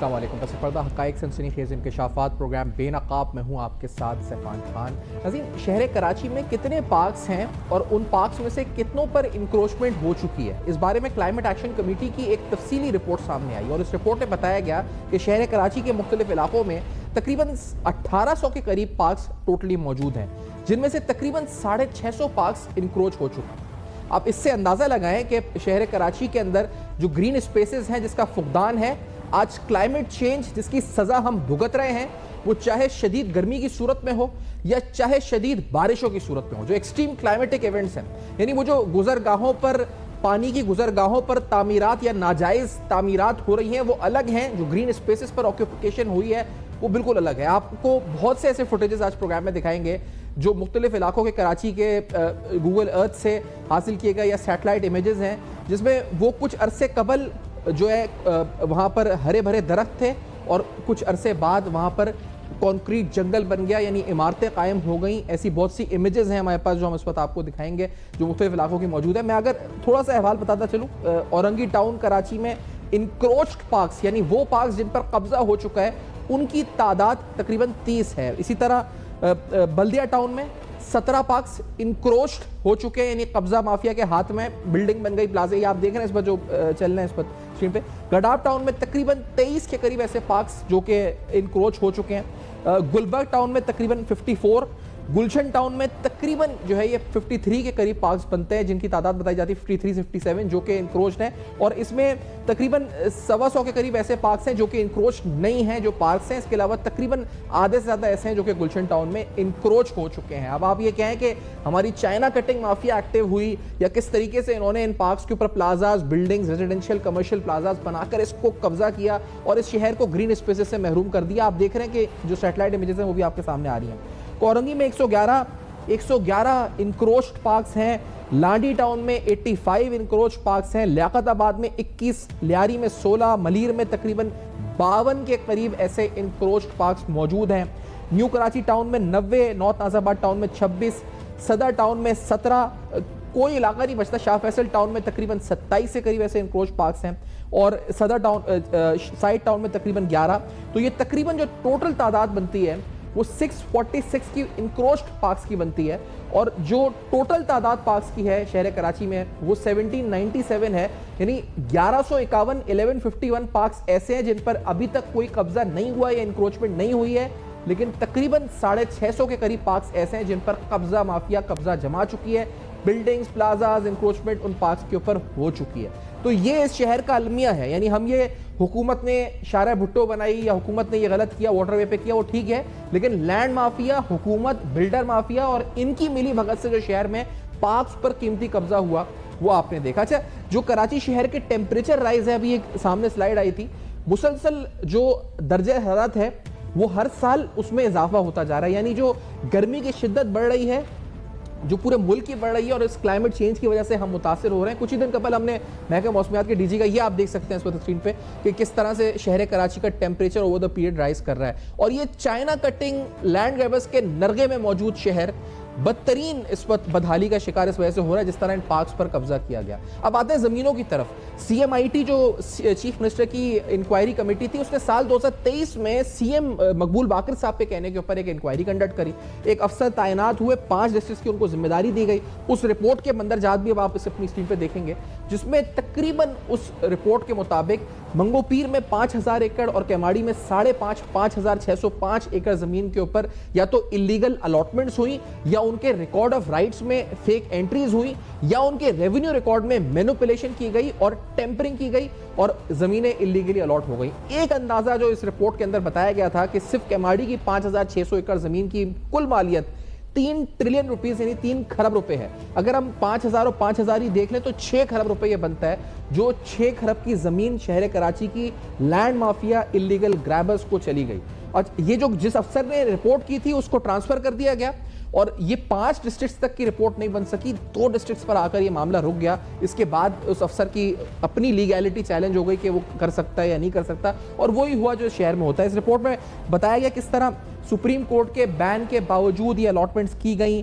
السلام علیکم. پس پردہ حقائق سنسنی خیز انکشافات پروگرام بے نقاب میں ہوں آپ کے ساتھ سیفان خان. ناظرین، شہر کراچی میں کتنے پارکس ہیں اور ان پارکس میں سے کتنوں پر انکروچمنٹ ہو چکی ہے، اس بارے میں کلائمیٹ ایکشن کمیٹی کی ایک تفصیلی رپورٹ سامنے آئی اور اس رپورٹ میں بتایا گیا کہ شہر کراچی کے مختلف علاقوں میں تقریباً 1800 کے قریب پارکس ٹوٹلی موجود ہیں، جن میں سے تقریباً 650 پارکس انکروچ ہو چکے ہیں. آپ اس سے اندازہ لگائیں کہ شہر کراچی کے اندر جو گرین اسپیسز ہیں جس کا فقدان ہے، آج کلائمیٹ چینج جس کی سزا ہم بھگت رہے ہیں، وہ چاہے شدید گرمی کی صورت میں ہو یا چاہے شدید بارشوں کی صورت میں ہو، جو ایکسٹریم کلائمیٹک ایونٹس ہیں، یعنی وہ جو گزرگاہوں پر پانی کی گزرگاہوں پر تعمیرات یا ناجائز تعمیرات ہو رہی ہیں وہ الگ ہیں، جو گرین اسپیسز پر آکوپیشن ہوئی ہے وہ بالکل الگ ہے. آپ کو بہت سے ایسے فوٹیجز آج پروگرام میں دکھائیں گے جو مختلف علاقوں کے کراچی کے گوگل ارتھ سے حاصل کیے گئے یا سیٹلائٹ امیجز ہیں، جس میں وہ کچھ عرصے قبل جو ہے وہاں پر ہرے بھرے درخت تھے اور کچھ عرصے بعد وہاں پر کانکریٹ جنگل بن گیا، یعنی عمارتیں قائم ہو گئیں. ایسی بہت سی امیجز ہیں ہمارے پاس جو ہم اس وقت آپ کو دکھائیں گے جو مختلف علاقوں کی موجود ہے. میں اگر تھوڑا سا احوال بتاتا چلوں، اورنگی ٹاؤن کراچی میں انکروچڈ پارکس یعنی وہ پارکس جن پر قبضہ ہو چکا ہے ان کی تعداد تقریباً 30 ہے. اسی طرح بلدیہ ٹاؤن میں 17 پارکس انکروچڈ ہو چکے ہیں، یعنی قبضہ مافیا کے ہاتھ میں بلڈنگ بن گئی پلازے. یہ آپ دیکھ رہے ہیں اس پر جو چل رہے ہیں اس پر اسکرین پہ. گڈاب ٹاؤن میں تقریباً 23 کے قریب ایسے پارکس جو کہ انکروچ ہو چکے ہیں. گلبرگ ٹاؤن میں تقریباً 54. گلشن ٹاؤن میں تقریباً جو ہے یہ 53 کے قریب پارکس بنتے ہیں، جن کی تعداد بتائی جاتی ہے 53 سے 57 جو کہ انکروچڈ ہیں، اور اس میں تقریباً 125 کے قریب ایسے پارکس ہیں جو کہ انکروچ نہیں ہیں جو پارکس ہیں. اس کے علاوہ تقریباً آدھے سے زیادہ ایسے ہیں جو کہ گلشن ٹاؤن میں انکروچ ہو چکے ہیں. اب آپ یہ کہیں کہ ہماری چائنا کٹنگ مافیا ایکٹیو ہوئی یا کس طریقے سے انہوں نے ان پارکس کے اوپر plazas, buildings, residential commercial plazas بنا کر اس کو قبضہ کیا اور اس شہر کو گرین اسپیسز سے محروم کر دیا. آپ دیکھ رہے ہیں کہ جو سیٹلائٹ امیجز ہیں وہ بھی آپ کے سامنے آ رہی ہیں. کورنگی میں 111 انکروچڈ پارکس ہیں. لانڈی ٹاؤن میں 85 انکروچ پارکس ہیں. لیاقت آباد میں 21، لیاری میں 16، ملیر میں تقریباً 52 کے قریب ایسے انکروچڈ پارکس موجود ہیں. نیو کراچی ٹاؤن میں 90، نارتھ ناظر آباد ٹاؤن میں 26، صدر ٹاؤن میں 17، کوئی علاقہ نہیں بچتا. شاہ فیصل ٹاؤن میں تقریباً 27 کے قریب ایسے انکروچ پارکس ہیں اور صدر ٹاؤن سائٹ ٹاؤن میں تقریباً 11. تو یہ تقریباً جو ٹوٹل تعداد بنتی ہے وہ 646 کی انکروچڈ پارکس کی بنتی ہے، اور جو ٹوٹل تعداد پارکس کی ہے شہر کراچی میں وہ 1797 ہے. یعنی 1151 پارکس ایسے ہیں جن پر ابھی تک کوئی قبضہ نہیں ہوا یا انکروچمنٹ نہیں ہوئی ہے، لیکن تقریباً 650 کے قریب پارکس ایسے ہیں جن پر قبضہ مافیا قبضہ جما چکی ہے. بلڈنگز، پلازاز، انکروچمنٹ ان پارکس کے اوپر ہو چکی ہے. تو یہ اس شہر کا المیہ ہے. یعنی ہم یہ حکومت نے شارع بھٹو بنائی یا حکومت نے یہ غلط کیا واٹر وے پہ کیا وہ ٹھیک ہے، لیکن لینڈ مافیا، حکومت، بلڈر مافیا اور ان کی ملی بھگت سے جو شہر میں پارکس پر قیمتی قبضہ ہوا وہ آپ نے دیکھا. اچھا، جو کراچی شہر کے ٹیمپریچر رائز ہے، ابھی ایک سامنے سلائیڈ آئی تھی، مسلسل جو درجہ حرارت ہے وہ ہر سال اس میں اضافہ ہوتا جا رہا ہے. یعنی جو گرمی کی شدت بڑھ رہی ہے جو پورے ملک کی بڑھ رہی ہے اور اس کلائمیٹ چینج کی وجہ سے ہم متاثر ہو رہے ہیں. کچھ ہی دن قبل ہم نے محکمہ موسمیات کے ڈی جی کا یہ آپ دیکھ سکتے ہیں اس وقت اسکرین پہ کہ کس طرح سے شہر کراچی کا temperature over the period rise کر رہا ہے. اور یہ چائنا کٹنگ لینڈ گریبرز کے نرغے میں موجود شہر بدترین اس وقت بدحالی کا شکار اس وجہ سے ہو رہا ہے جس طرح ان پارکس پر قبضہ کیا گیا. اب آتے ہیں زمینوں کی طرف. سی ایم آئی ٹی جو چیف منسٹر کی انکوائری کمیٹی تھی اس نے سال 2023 میں سی ایم مقبول باقر صاحب کے کہنے کے اوپر ایک انکوائری کنڈکٹ کری. ایک افسر تعینات ہوئے، 5 ڈسٹرکٹس کی ان کو ذمہ داری دی گئی. اس رپورٹ کے مندرجات بھی اب آپ اس اپنی اسکرین پہ دیکھیں گے، جس میں تقریباً اس رپورٹ کے مطابق منگو پیر میں 5000 ایکڑ اور کیماڑی میں 5605 ایکڑ زمین کے اوپر یا تو اللیگل الاٹمنٹس ہوئی یا ان کے ریکارڈ آف رائٹس میں فیک انٹریز ہوئی یا ان کے ریونیو ریکارڈ میں مینوپولیشن کی گئی اور ٹیمپرنگ کی گئی اور زمینیں اللیگلی الاٹ ہو گئی. ایک اندازہ جو اس رپورٹ کے اندر بتایا گیا تھا کہ صرف کیماڑی کی 5600 ایکڑ زمین کی کل مالیت 3 ٹریلین روپیز یعنی 3 کھرب روپے ہے. اگر ہم 5000 اور 5000 ہی دیکھ لیں تو 6 کھرب روپے یہ بنتا ہے جو 6 کھرب کی زمین شہر کراچی کی لینڈ مافیا اللیگل گریبرز کو چلی گئی. اور یہ جو جس افسر نے رپورٹ کی تھی اس کو ٹرانسفر کر دیا گیا اور یہ 5 ڈسٹرکٹس تک کی رپورٹ نہیں بن سکی، 2 ڈسٹرکٹس پر آ کر یہ معاملہ رک گیا. اس کے بعد اس افسر کی اپنی لیگیلٹی چیلنج ہو گئی کہ وہ کر سکتا ہے یا نہیں کر سکتا، اور وہی ہوا جو شہر میں ہوتا ہے. اس رپورٹ میں بتایا گیا کس طرح سپریم کورٹ کے بین کے باوجود یہ الاٹمنٹس کی گئیں.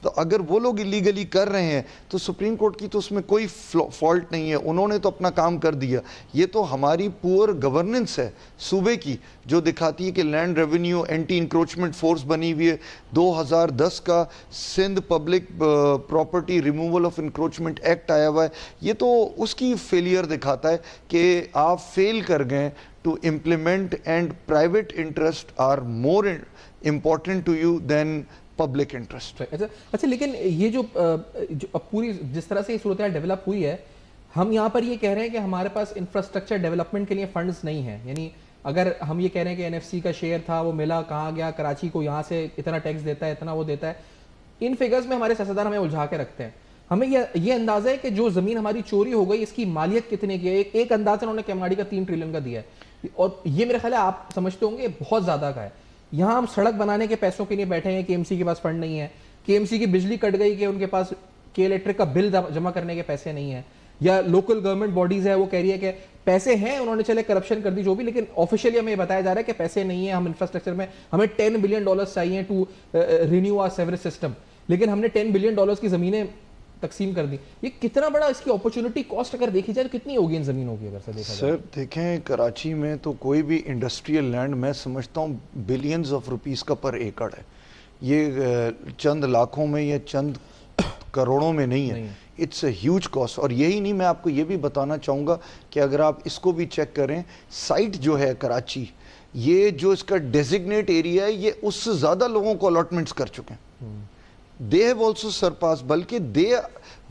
تو اگر وہ لوگ اللیگلی کر رہے ہیں تو سپریم کورٹ کی تو اس میں کوئی فالٹ نہیں ہے, انہوں نے تو اپنا کام کر دیا. یہ تو ہماری پور گورننس ہے صوبے کی جو دکھاتی ہے کہ land revenue anti encroachment force بنی ہوئی ہے. 2010 کا Sindh public property removal of encroachment act آیا ہوا ہے. یہ تو اس کی فیلئر دکھاتا ہے کہ آپ فیل کر گئے to implement and private interest are more important to you than public interest. اچھا لیکن یہ جو پوری جس طرح سے یہ صورتحال ڈیولپ ہوئی ہے, ہم یہاں پر یہ کہہ رہے ہیں کہ ہمارے پاس انفراسٹرکچر ڈیولپمنٹ کے لیے فنڈز نہیں ہیں. یعنی اگر ہم یہ کہہ رہے ہیں کہ این ایف سی کا شیئر تھا وہ ملا کہاں گیا, کراچی کو یہاں سے اتنا ٹیکس دیتا ہے, اتنا وہ دیتا ہے, ان فگرز میں ہمارے سیاستدان ہمیں الجھا کے رکھتے ہیں. ہمیں یہ اندازہ ہے کہ جو زمین ہماری چوری ہو گئی اس کی مالیت کتنے کی ہے. ایک اندازہ انہوں نے کیماڑی کا 3 ٹریلین کا دیا ہے, اور یہ میرے خیال ہے آپ سمجھتے ہوں گے بہت زیادہ کا ہے. یہاں ہم سڑک بنانے کے پیسوں کے لیے بیٹھے ہیں, کے ایم سی کے پاس فنڈ نہیں ہے, کے ایم سی کی بجلی کٹ گئی کہ ان کے پاس کے الیکٹرک کا بل جمع کرنے کے پیسے نہیں ہیں, یا لوکل گورنمنٹ باڈیز ہے وہ کہہ رہی ہے کہ پیسے ہیں, انہوں نے چلے کرپشن کر دی جو بھی, لیکن آفیشیلی ہمیں یہ بتایا جا رہا ہے کہ پیسے نہیں ہیں. ہم انفراسٹرکچر میں ہمیں $10 بلین چاہیے to renew our sewerage system, لیکن ہم نے $10 بلین کی زمینیں تقسیم کر دی. یہ کتنا بڑا اس کی اپرچونٹی کاسٹ اگر دیکھی جائے تو کتنی ہوگی ان زمینوں کی اگر سے دیکھا جائے؟ سر دیکھیں کراچی میں تو کوئی بھی انڈسٹریل لینڈ میں سمجھتا ہوں بلینز آف روپیز کا پر ایکڑ ہے. یہ چند لاکھوں میں یا چند کروڑوں میں نہیں ہے. It's a huge cost. اور یہی نہیں, میں آپ کو یہ بھی بتانا چاہوں گا کہ اگر آپ اس کو بھی چیک کریں, سائٹ جو ہے کراچی, یہ جو اس کا ڈیزگنیٹ ایریا ہے یہ اس سے زیادہ لوگوں کو الاٹمنٹس کر چکے ہیں. they have also surpassed, بلکہ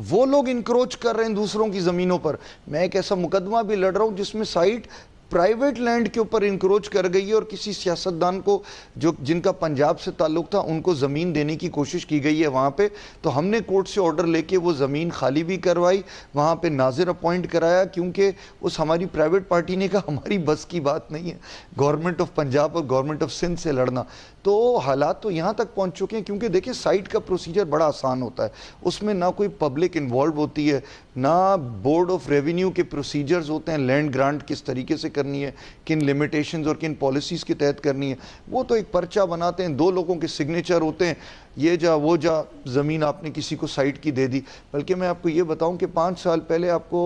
وہ لوگ انکروچ کر رہے ہیں دوسروں کی زمینوں پر. میں ایک ایسا مقدمہ بھی لڑ رہا ہوں جس میں سائٹ پرائیویٹ لینڈ کے اوپر انکروچ کر گئی ہے, اور کسی سیاستدان کو جن کا پنجاب سے تعلق تھا ان کو زمین دینے کی کوشش کی گئی ہے وہاں پہ. تو ہم نے کورٹ سے آرڈر لے کے وہ زمین خالی بھی کروائی, وہاں پہ ناظر اپوائنٹ کرایا, کیونکہ اس ہماری پرائیویٹ پارٹی نے کہا ہماری بس کی بات نہیں ہے گورنمنٹ آف پنجاب اور گورنمنٹ آف سندھ سے لڑنا. تو حالات تو یہاں تک پہنچ چکے ہیں, کیونکہ دیکھیں سائٹ کا پروسیجر بڑا آسان ہوتا ہے, اس میں نہ کوئی پبلک انوالو ہوتی ہے, نہ بورڈ آف ریونیو کے پروسیجرز ہوتے ہیں, لینڈ گرانٹ کس طریقے سے کرنی ہے, کن لیمیٹیشنز اور کن پالیسیز کے تحت کرنی ہے. وہ تو ایک پرچہ بناتے ہیں, 2 لوگوں کے سگنیچر ہوتے ہیں, یہ جا وہ جا, زمین آپ نے کسی کو سائٹ کی دے دی. بلکہ میں آپ کو یہ بتاؤں کہ 5 سال پہلے آپ کو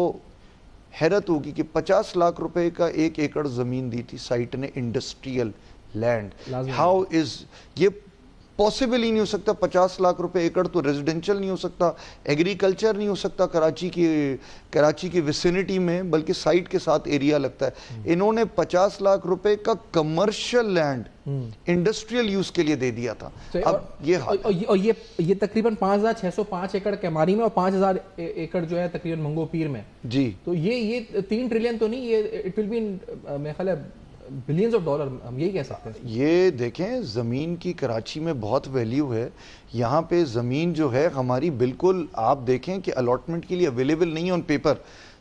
حیرت ہوگی کہ 50 لاکھ روپے کا 1 ایکڑ زمین دی تھی سائٹ نے, انڈسٹریل لینڈ. ہاؤ از یہ پاسبل ہی نہیں ہو سکتا. 50 لاکھ روپے ایکڑ تو ریزیڈنشل نہیں ہو سکتا, ایگریکلچر نہیں ہو سکتا کراچی کی ویسینٹی میں, بلکہ سائٹ کے ساتھ ایریا لگتا ہے. انہوں نے 50 لاکھ روپے کا کمرشل لینڈ انڈسٹریل یوز کے لیے دے دیا تھا. اب یہ تقریباً 5605 ایکڑ کیماری میں اور 5000 ایکڑ جو ہے تقریباً منگو پیر میں. جی تو یہ 3 ٹریلین تو نہیں, یہ اٹ ول بی میرے خیال ہے بلینز آف ڈالر, ہم یہی کہہ سکتے ہیں. یہ دیکھیں زمین کی کراچی میں بہت ویلیو ہے. یہاں پہ زمین جو ہے ہماری بالکل آپ دیکھیں کہ الاٹمنٹ کے لیے اویلیبل نہیں ہے آن پیپر.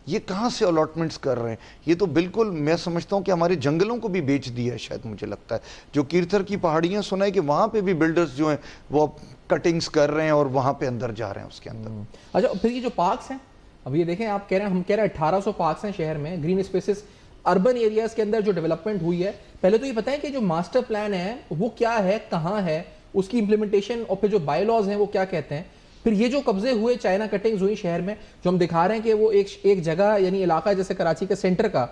یہ کہاں سے الاٹمنٹس کر رہے ہیں؟ یہ تو بالکل میں سمجھتا ہوں کہ ہمارے جنگلوں کو بھی بیچ دیا ہے شاید, مجھے لگتا ہے. جو کیرتھر کی پہاڑیاں سنا ہے کہ وہاں پہ بھی بلڈرز جو ہیں وہ کٹنگز کر رہے ہیں اور وہاں پہ اندر جا رہے ہیں اس کے اندر. اچھا پھر یہ جو پارکس ہیں, اب یہ دیکھیں آپ کہہ رہے ہیں, ہم کہہ رہے ہیں 1800 پارکس ہیں شہر میں, گرین اسپیسز اربن ایریاز کے اندر جو ڈیولپمنٹ ہوئی ہے. پہلے تو یہ بتائیں کہ جو ماسٹر پلان ہے وہ کیا ہے, کہاں ہے, اس کی امپلیمنٹیشن, اور پھر جو بائی لاز ہیں وہ کیا کہتے ہیں. پھر یہ جو قبضے ہوئے, چائنا کٹنگز ہوئی شہر میں, جو ہم دکھا رہے ہیں کہ وہ ایک جگہ یعنی علاقہ جیسے کراچی کے سینٹر کا,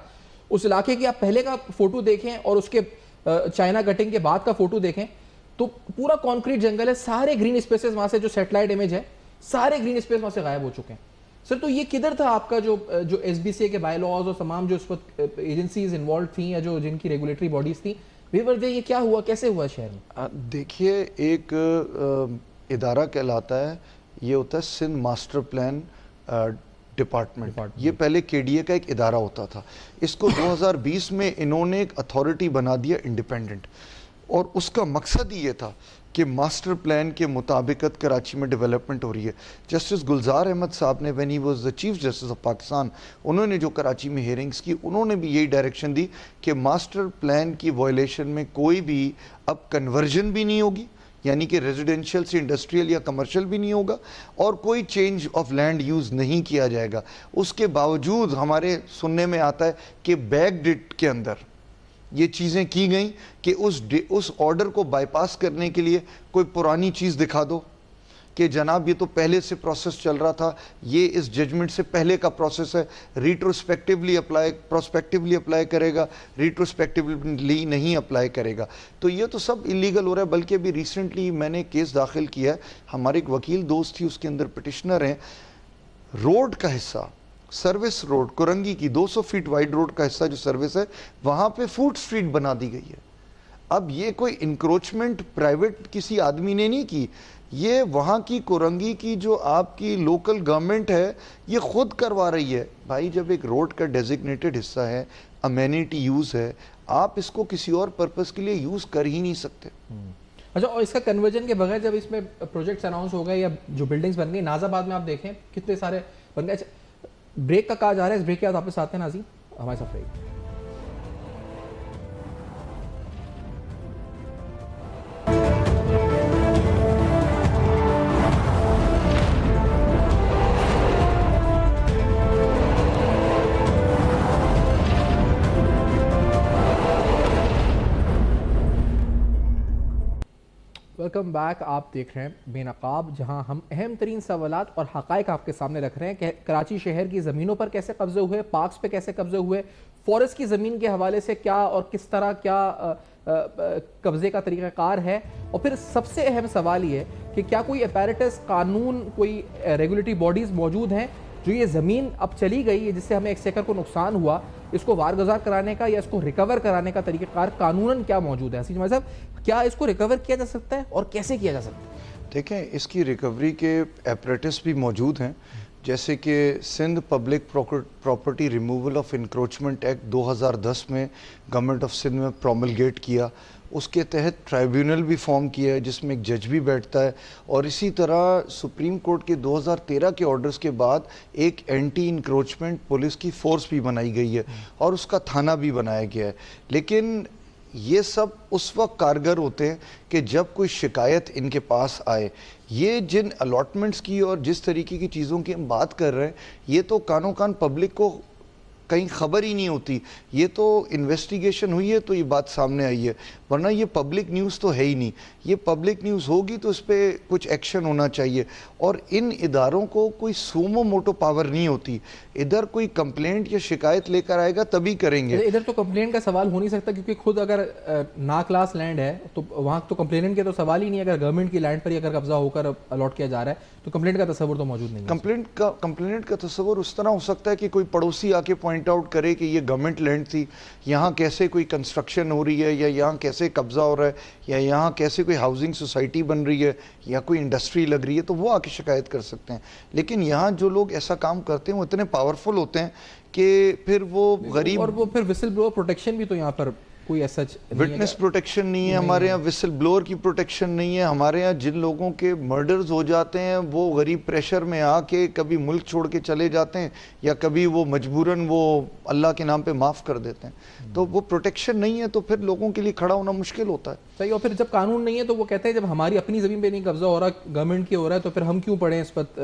اس علاقے کی آپ پہلے کا فوٹو دیکھیں اور اس کے چائنا کٹنگ کے بعد کا فوٹو دیکھیں تو پورا کانکریٹ جنگل ہے. سارے گرین اسپیسز وہاں سے, جو سیٹلائٹ امیج ہے, سارے گرین اسپیس وہاں سے غائب ہو چکے ہیں. سر تو یہ کدھر تھا آپ کا جو ایس بی سی کے بائی لاز اور تمام جو اس وقت ایجنسیز انوالو تھیں یا جو جن کی ریگولیٹری باڈیز تھیں, یہ کیا ہوا, کیسے ہوا شہر میں؟ دیکھیے ایک ادارہ کہلاتا ہے, یہ ہوتا ہے سندھ ماسٹر پلان ڈپارٹمنٹ. یہ پہلے کے ڈی اے کا ایک ادارہ ہوتا تھا. اس کو 2020 میں انہوں نے ایک اتھارٹی بنا دیا انڈیپینڈنٹ, اور اس کا مقصد ہی یہ تھا کہ ماسٹر پلان کے مطابقت کراچی میں ڈیولپمنٹ ہو رہی ہے. جسٹس گلزار احمد صاحب نے when he was the chief justice of Pakistan, انہوں نے جو کراچی میں ہیئرنگز کی, انہوں نے بھی یہی ڈائریکشن دی کہ ماسٹر پلان کی وائلیشن میں کوئی بھی اب کنورژن بھی نہیں ہوگی, یعنی کہ ریزیڈنشیل سے انڈسٹریل یا کمرشل بھی نہیں ہوگا, اور کوئی چینج آف لینڈ یوز نہیں کیا جائے گا. اس کے باوجود ہمارے سننے میں آتا ہے کہ بیک ڈیٹ کے اندر یہ چیزیں کی گئیں کہ اس آرڈر کو بائی پاس کرنے کے لیے کوئی پرانی چیز دکھا دو, کہ جناب یہ تو پہلے سے پروسیس چل رہا تھا, یہ اس ججمنٹ سے پہلے کا پروسیس ہے, ریٹروسپیکٹیولی اپلائی کرے گا, ریٹروسپیکٹیولی نہیں اپلائی کرے گا. تو یہ تو سب انلیگل ہو رہا ہے. بلکہ ابھی ریسنٹلی میں نے کیس داخل کیا ہے, ہمارے ایک وکیل دوست تھی, اس کے اندر پٹیشنر ہیں, روڈ کا حصہ, سروس روڈ کورنگی کی 200 فیٹ وائڈ روڈ کا حصہ جو سروس ہے, وہاں پہ فوڈ سٹریٹ بنا دی گئی ہے. اب یہ کوئی انکروچمنٹ پرائیویٹ کسی آدمی نے نہیں کی, یہ وہاں کی کورنگی کی جو آپ کی لوکل گورنمنٹ ہے یہ خود کروا رہی ہے. بھائی جب ایک روڈ کا ڈیزگنیٹڈ حصہ ہے, امینٹی یوز ہے, آپ اس کو کسی اور پرپس کے لیے یوز کر ہی نہیں سکتے. اچھا, اور اس کا کنورژن کے بغیر جب اس میں پروجیکٹس اناؤنس ہو گئے یا جو بلڈنگز بن گئی, ناز آباد میں آپ دیکھیں کتنے سارے بن گئے. بریک کا کہا جا رہا ہے, اس بریک کے بعد واپس آتے ہیں ناظرین, ہمارے ساتھ رہیے. Welcome back. آپ دیکھ رہے ہیں بے نقاب, جہاں ہم اہم ترین سوالات اور حقائق آپ کے سامنے رکھ رہے ہیں کہ کراچی شہر کی زمینوں پر کیسے قبضے ہوئے, پارکس پہ کیسے قبضے ہوئے, فورسٹ کی زمین کے حوالے سے کیا اور کس طرح کیا قبضے کا طریقہ کار ہے, اور پھر سب سے اہم سوال یہ کہ کیا کوئی اپیریٹس, قانون, کوئی ریگولیٹری باڈیز موجود ہیں جو یہ زمین اب چلی گئی ہے جس سے ہمیں ایک سیکٹر کو نقصان ہوا, اس کو وارگزار کرانے کا یا اس کو ریکور کرانے کا طریقہ کار قانوناً کیا موجود ہے؟ حسین صاحب, کیا اس کو ریکور کیا جا سکتا ہے اور کیسے کیا جا سکتا ہے؟ دیکھیں, اس کی ریکوری کے ایپریٹس بھی موجود ہیں, جیسے کہ Sindh public property removal of encroachment act 2010 میں گورنمنٹ آف سندھ میں پروملگیٹ کیا. اس کے تحت ٹرائیبیونل بھی فارم کیا ہے جس میں ایک جج بھی بیٹھتا ہے, اور اسی طرح سپریم کورٹ کے 2013 کے آرڈرز کے بعد ایک اینٹی انکروچمنٹ پولیس کی فورس بھی بنائی گئی ہے اور اس کا تھانہ بھی بنایا گیا ہے. لیکن یہ سب اس وقت کارگر ہوتے ہیں کہ جب کوئی شکایت ان کے پاس آئے. یہ جن الاٹمنٹس کی اور جس طریقے کی چیزوں کی ہم بات کر رہے ہیں, یہ تو کانوں کان پبلک کو کہیں خبر ہی نہیں ہوتی. یہ تو انویسٹیگیشن ہوئی ہے تو یہ بات سامنے آئی ہے, ورنہ یہ پبلک نیوز تو ہے ہی نہیں. یہ پبلک نیوز ہوگی تو اس پہ کچھ ایکشن ہونا چاہیے, اور ان اداروں کو کوئی سومو موٹو پاور نہیں ہوتی. ادھر کوئی کمپلینٹ یا شکایت لے کر آئے گا تبھی کریں گے. ادھر تو کمپلینٹ کا سوال ہو نہیں سکتا, کیونکہ خود اگر نا کلاس لینڈ ہے تو وہاں تو کمپلینٹ کے تو سوال ہی نہیں ہے. اگر گورنمنٹ کی لینڈ پر ہی اگر قبضہ ہو کر الاٹ کیا جا رہا ہے تو کمپلینٹ کا تصور تو موجود نہیں ہے. کمپلینٹ کا تصور اس طرح ہو سکتا ہے کہ کوئی پڑوسی آ کے پوائنٹ آؤٹ کرے کہ یہ گورنمنٹ لینڈ تھی, یہاں کیسے کوئی کنسٹرکشن ہو رہی ہے, یا یہاں کیسے قبضہ ہو رہا ہے, یا یہاں کیسے کوئی ہاؤسنگ سوسائٹی بن رہی ہے, یا کوئی انڈسٹری لگ رہی ہے, تو وہ آ کے شکایت کر سکتے ہیں. لیکن یہاں جو لوگ ایسا کام کرتے ہیں وہ اتنے پاورفل ہوتے ہیں کہ پھر وہ غریب, اور وہ پھر وسل بلوور پروٹیکشن بھی تو یہاں پر کوئی ایسا وٹنس پروٹیکشن نہیں ہے ہمارے یہاں, وسل بلوور کی پروٹیکشن نہیں ہے ہمارے یہاں. جن لوگوں کے مرڈرز ہو جاتے ہیں وہ غریب پریشر میں آ کے کبھی ملک چھوڑ کے چلے جاتے ہیں, یا کبھی وہ مجبوراً وہ اللہ کے نام پہ معاف کر دیتے ہیں. تو وہ پروٹیکشن نہیں ہے تو پھر لوگوں کے لیے کھڑا ہونا مشکل ہوتا ہے. صحیح. اور پھر جب قانون نہیں ہے تو وہ کہتے ہیں جب ہماری اپنی زمین پہ نہیں قبضہ ہو رہا, گورنمنٹ کی ہو رہا ہے, تو پھر ہم کیوں پڑیں اس وقت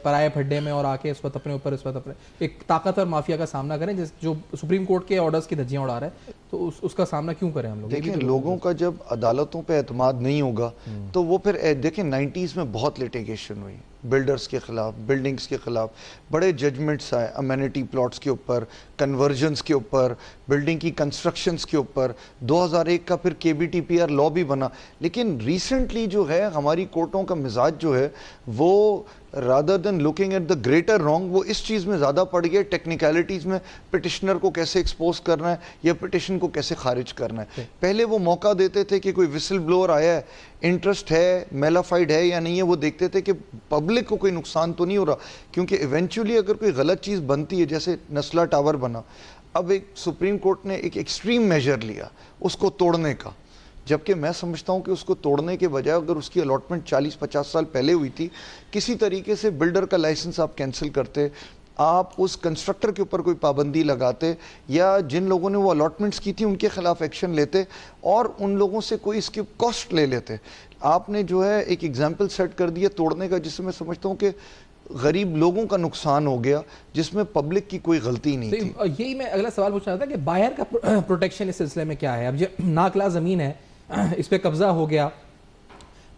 پرائے پھڈے میں اور آ کے اس وقت اپنے اوپر اس وقت اپنے ایک طاقتور مافیا کا سامنا کریں جو سپریم کورٹ کے آرڈرز کی دھجیاں اڑا رہا ہے, تو اس کا سامنا کیوں کریں ہم لوگ؟ دیکھیں, لوگوں کا جب عدالتوں پہ اعتماد نہیں ہوگا تو وہ پھر دیکھیں 90s میں بہت لیٹیگیشن ہوئی بلڈرز کے خلاف, بلڈنگز کے خلاف, بڑے ججمنٹس آئے امینٹی پلاٹس کے اوپر, کنورژنز کے اوپر, بلڈنگ کی کنسٹرکشنز کے اوپر. 2001 کا پھر KBTPR لا بھی بنا. لیکن ریسنٹلی جو ہے ہماری کورٹوں کا مزاج جو ہے وہ rather than looking at the greater wrong, وہ اس چیز میں زیادہ پڑ گیا ٹیکنیکلٹیز میں, پٹیشنر کو کیسے ایکسپوز کرنا ہے یا پٹیشن کو کیسے خارج کرنا ہے. پہلے وہ موقع دیتے تھے کہ کوئی وسل بلوور آیا ہے, انٹرسٹ ہے, میلافائڈ ہے یا نہیں ہے, وہ دیکھتے تھے کہ پبلک کو کوئی نقصان تو نہیں ہو رہا. کیونکہ ایونچولی اگر کوئی غلط چیز بنتی ہے, جیسے نسلا ٹاور بنا, اب ایک سپریم کورٹ نے ایک ایکسٹریم میجر لیا اس کو توڑنے کا, جبکہ میں سمجھتا ہوں کہ اس کو توڑنے کے بجائے اگر اس کی الاٹمنٹ 40-50 سال پہلے ہوئی تھی, کسی طریقے سے بلڈر کا لائسنس آپ کینسل کرتے, آپ اس کنسٹرکٹر کے اوپر کوئی پابندی لگاتے, یا جن لوگوں نے وہ الاٹمنٹس کی تھی ان کے خلاف ایکشن لیتے اور ان لوگوں سے کوئی اس کی کاسٹ لے لیتے. آپ نے جو ہے ایک ایگزامپل سیٹ کر دیا توڑنے کا, جس سے میں سمجھتا ہوں کہ غریب لوگوں کا نقصان ہو گیا جس میں پبلک کی کوئی غلطی نہیں تھی. یہی میں اگلا سوال پوچھنا تھا کہ باہر کا پروٹیکشن اس سلسلے میں کیا ہے؟ اب جو ناکلا زمین ہے اس پہ قبضہ ہو گیا,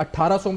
1800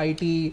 IT,